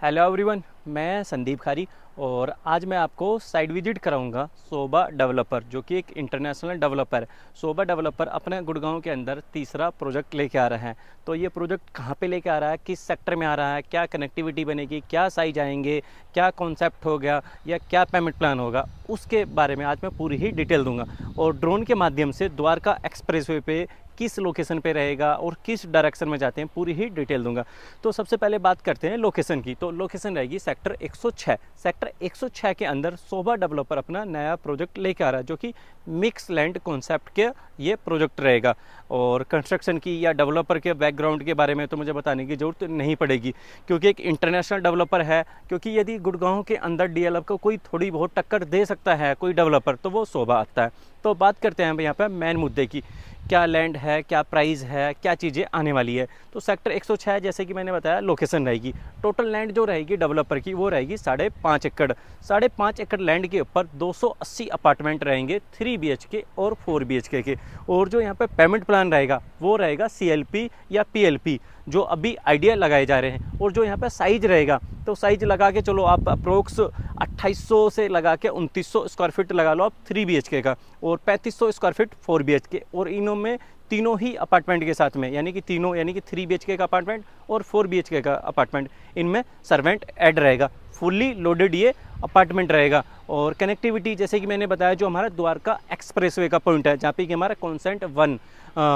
Hello everyone, मैं संदीप खारी और आज मैं आपको साइट विजिट कराऊंगा शोभा डेवलपर, जो कि एक इंटरनेशनल डेवलपर है। शोभा डेवलपर अपने गुड़गांव के अंदर तीसरा प्रोजेक्ट लेके आ रहे हैं। तो ये प्रोजेक्ट कहाँ पे लेके आ रहा है, किस सेक्टर में आ रहा है, क्या कनेक्टिविटी बनेगी, क्या साइज आएंगे, क्या कॉन्सेप्ट होगा या क्या पेमेंट प्लान होगा, उसके बारे में आज मैं पूरी ही डिटेल दूंगा। और ड्रोन के माध्यम से द्वारका एक्सप्रेसवे पे किस लोकेशन पे रहेगा और किस डायरेक्शन में जाते हैं, पूरी ही डिटेल दूंगा। तो सबसे पहले बात करते हैं लोकेशन की। तो लोकेशन रहेगी सेक्टर 106। सेक्टर 106 के अंदर शोभा डेवलपर अपना नया प्रोजेक्ट लेके आ रहा है, जो कि मिक्स लैंड कॉन्सेप्ट के ये प्रोजेक्ट रहेगा। और कंस्ट्रक्शन की या डेवलपर के बैकग्राउंड के बारे में तो मुझे बताने की ज़रूरत नहीं पड़ेगी, क्योंकि एक इंटरनेशनल डेवलपर है। क्योंकि यदि गुड़गांव के अंदर डीएलएफ को कोई थोड़ी बहुत टक्कर दे सकता है कोई डेवलपर, तो वो शोभा आता है। तो बात करते हैं यहाँ पर मेन मुद्दे की, क्या लैंड है, क्या प्राइस है, क्या चीज़ें आने वाली है। तो सेक्टर 106 जैसे कि मैंने बताया लोकेशन रहेगी। टोटल लैंड जो रहेगी डेवलपर की वो रहेगी 5.5 एकड़। 5.5 एकड़ लैंड के ऊपर 280 अपार्टमेंट रहेंगे 3 BHK और 4 BHK के। और जो यहाँ पे पेमेंट प्लान रहेगा वो रहेगा CLP या PLP, जो अभी आइडिया लगाए जा रहे हैं। और जो यहाँ पे साइज रहेगा, तो साइज लगा के चलो आप अप्रोक्स 2800 से लगा के 2900 स्क्वायर फीट लगा लो आप 3 BHK का, और 3500 स्क्वायर फीट 4 BHK। और इनों में तीनों ही अपार्टमेंट के साथ में, यानी कि 3 BHK का अपार्टमेंट और 4 BHK का अपार्टमेंट, इनमें सर्वेंट ऐड रहेगा। फुल्ली लोडेड ये अपार्टमेंट रहेगा। और कनेक्टिविटी जैसे कि मैंने बताया, जो हमारा द्वारका एक्सप्रेसवे का पॉइंट है, जहाँ पे कि हमारा कॉन्सेंट 1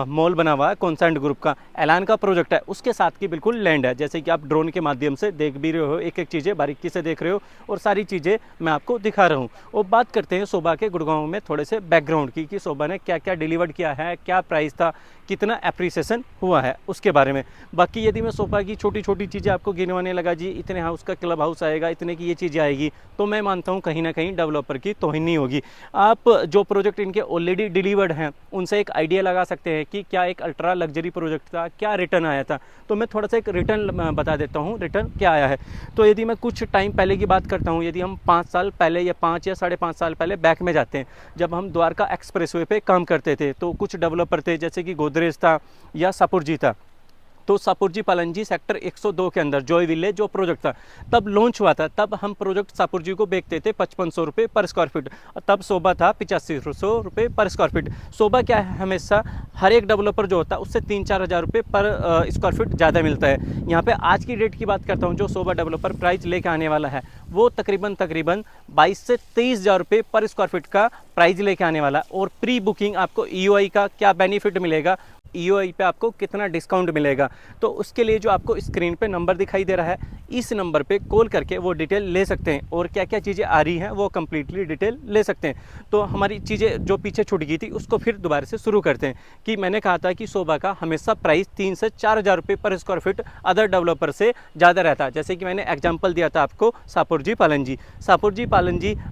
मॉल बना हुआ है, कॉन्सेंट ग्रुप का ऐलान का प्रोजेक्ट है, उसके साथ की बिल्कुल लैंड है। जैसे कि आप ड्रोन के माध्यम से देख भी रहे हो, एक एक चीज़ें बारीकी से देख रहे हो और सारी चीज़ें मैं आपको दिखा रहा हूँ। और बात करते हैं शोभा के गुड़गांव में थोड़े से बैकग्राउंड की, कि शोभा ने क्या क्या डिलीवर्ड किया है, क्या प्राइस था, कितना अप्रिसिएशन हुआ है, उसके बारे में। बाकी यदि मैं शोभा की छोटी छोटी चीज़ें आपको गिनवाने लगा, जी इतने हाउस का क्लब हाउस आएगा, इतने की ये चीज़ें आएगी, तो मैं मानता हूँ कहीं ना कहीं डेवलपर की तौहीन होगी। आप जो प्रोजेक्ट इनके ऑलरेडी डिलीवर्ड हैं उनसे एक आइडिया लगा सकते हैं कि क्या एक अल्ट्रा लग्जरी प्रोजेक्ट था, क्या रिटर्न आया था। तो मैं थोड़ा सा एक रिटर्न बता देता हूँ, रिटर्न क्या आया है। तो यदि मैं कुछ टाइम पहले की बात करता हूँ, यदि हम 5 साल पहले या 5 या 5.5 साल पहले बैक में जाते हैं, जब हम द्वारका एक्सप्रेसवे पे काम करते थे, तो कुछ डेवलपर थे जैसे कि गोदरेज था या सापुरजी था। तो सापुरजी पालनजी सेक्टर 102 के अंदर जॉय विलेज जो प्रोजेक्ट था तब लॉन्च हुआ था, तब हम प्रोजेक्ट सापुरजी को बेचते थे 5500 रुपये पर स्क्वायर फीट। तब शोभा था 8500 रुपये पर स्क्वायर फीट। शोभा क्या है, हमेशा हर एक डेवलपर जो होता है उससे 3-4 हज़ार रुपये पर स्क्वायर फीट ज़्यादा मिलता है। यहाँ पे आज की डेट की बात करता हूँ, जो शोभा डेवलपर प्राइस लेके आने वाला है वो तकरीबन 22 से 23 हज़ार रुपये पर स्क्वायर फीट का प्राइस लेके आने वाला है। और प्री बुकिंग आपको EOI का क्या बेनिफिट मिलेगा, EOI पे आपको कितना डिस्काउंट मिलेगा, तो उसके लिए जो आपको स्क्रीन पे नंबर दिखाई दे रहा है, इस नंबर पे कॉल करके वो डिटेल ले सकते हैं। और क्या क्या चीज़ें आ रही हैं वो कम्प्लीटली डिटेल ले सकते हैं। तो हमारी चीज़ें जो पीछे छूट गई थी उसको फिर दोबारा से शुरू करते हैं। कि मैंने कहा था कि शोभा का हमेशा प्राइस 3 से 4 हज़ार रुपये पर स्क्वायर फीट अदर डेवलपर से ज़्यादा रहता है। जैसे कि मैंने एग्जाम्पल दिया था आपको सापुरजी पालनजी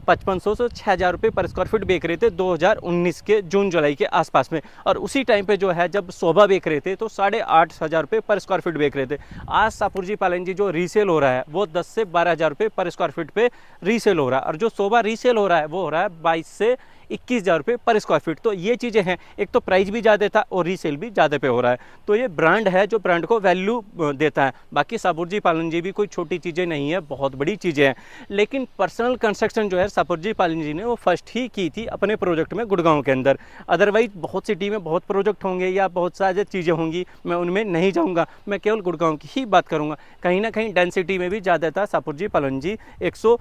5500 से 6 हज़ार रुपये पर स्क्वायर फीट बेच रहे थे 2019 के जून जुलाई के आसपास में। और उसी टाइम पे जो है जब शोभा बेच रहे थे तो 8.5 हज़ार रुपये पर स्क्वायर फीट बेच रहे थे। आज सापुरजी पालनजी जो रीसेल हो रहा है वो 10 से 12 हज़ार रुपये पर स्क्वायर फीट पे रीसेल हो रहा है। और जो शोभा रीसेल हो रहा है वो हो रहा है 22 से 21 हज़ार रुपये पर स्क्वायर फीट। तो ये चीज़ें हैं, एक तो प्राइस भी ज़्यादा था और रीसेल भी ज़्यादा पे हो रहा है। तो ये ब्रांड है जो ब्रांड को वैल्यू देता है। बाकी सापुरजी पालनजी भी कोई छोटी चीज़ें नहीं है, बहुत बड़ी चीज़ें हैं। लेकिन पर्सनल कंस्ट्रक्शन जो है सापुरजी पालनजी ने वो फर्स्ट ही की थी अपने प्रोजेक्ट में गुड़गांव के अंदर। अदरवाइज बहुत सिटी में बहुत प्रोजेक्ट होंगे या बहुत सारी चीज़ें होंगी, मैं उनमें नहीं जाऊँगा, मैं केवल गुड़गांव की ही बात करूँगा। कहीं ना कहीं डेंसिटी में भी ज़्यादा था सापुरजी पालनजी 100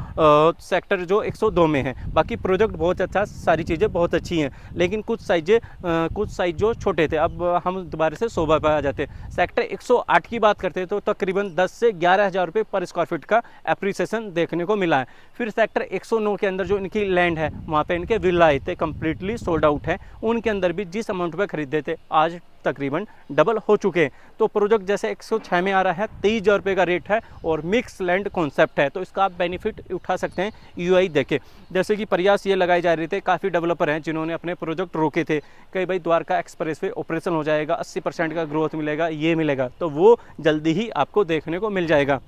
सेक्टर जो 102 में है। बाकी प्रोजेक्ट बहुत अच्छा, सारी चीज़ें बहुत अच्छी हैं, लेकिन कुछ साइज जो छोटे थे। अब हम दोबारा से शोभा पर आ जाते हैं। सेक्टर 108 की बात करते हैं तो तकरीबन 10 से 11 हज़ार रुपये पर स्क्वायर फीट का एप्रिसिएशन देखने को मिला है। फिर सेक्टर 109 के अंदर जो इनकी लैंड है वहाँ पे इनके विला आए थे, कम्प्लीटली सोल्ड आउट है। उनके अंदर भी जिस अमाउंट पर खरीदे थे आज तकरीबन डबल हो चुके हैं। तो प्रोजेक्ट जैसे 106 में आ रहा है, 23 हज़ार रुपये का रेट है और मिक्स लैंड कॉन्सेप्ट है। तो इसका आप बेनिफिट उठा सकते हैं EOI देके। जैसे कि प्रयास ये लगाए जा रहे थे, काफ़ी डेवलपर हैं जिन्होंने अपने प्रोजेक्ट रोके थे, कई भाई द्वारका एक्सप्रेसवे ऑपरेशन हो जाएगा, 80% का ग्रोथ मिलेगा, ये मिलेगा, तो वो जल्दी ही आपको देखने को मिल जाएगा।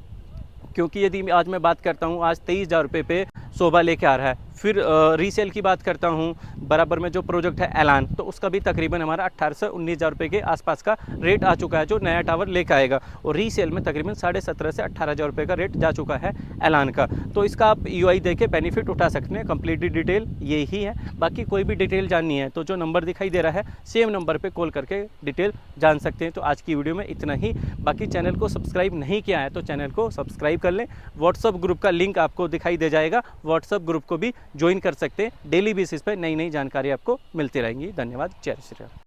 क्योंकि यदि आज मैं बात करता हूँ, आज 23 हज़ार रुपये पे शोभा लेके आ रहा है फिर रीसेल की बात करता हूँ, बराबर में जो प्रोजेक्ट है एलान, तो उसका भी तकरीबन हमारा 18 से 19,000 रुपये के आसपास का रेट आ चुका है जो नया टावर लेकर आएगा। और रीसेल में तकरीबन 17.5 से 18,000 रुपये का रेट जा चुका है एलान का। तो इसका आप यूआई दे के बेनिफिट उठा सकते हैं। कंप्लीट डिटेल यही है, बाकी कोई भी डिटेल जाननी है तो जो नंबर दिखाई दे रहा है सेम नंबर पर कॉल करके डिटेल जान सकते हैं। तो आज की वीडियो में इतना ही। बाकी चैनल को सब्सक्राइब नहीं किया है तो चैनल को सब्सक्राइब कर लें। व्हाट्सअप ग्रुप का लिंक आपको दिखाई दे जाएगा, व्हाट्सअप ग्रुप को भी ज्वाइन कर सकते हैं। डेली बेसिस पे नई नई जानकारी आपको मिलती रहेंगी। धन्यवाद। जय श्री राम।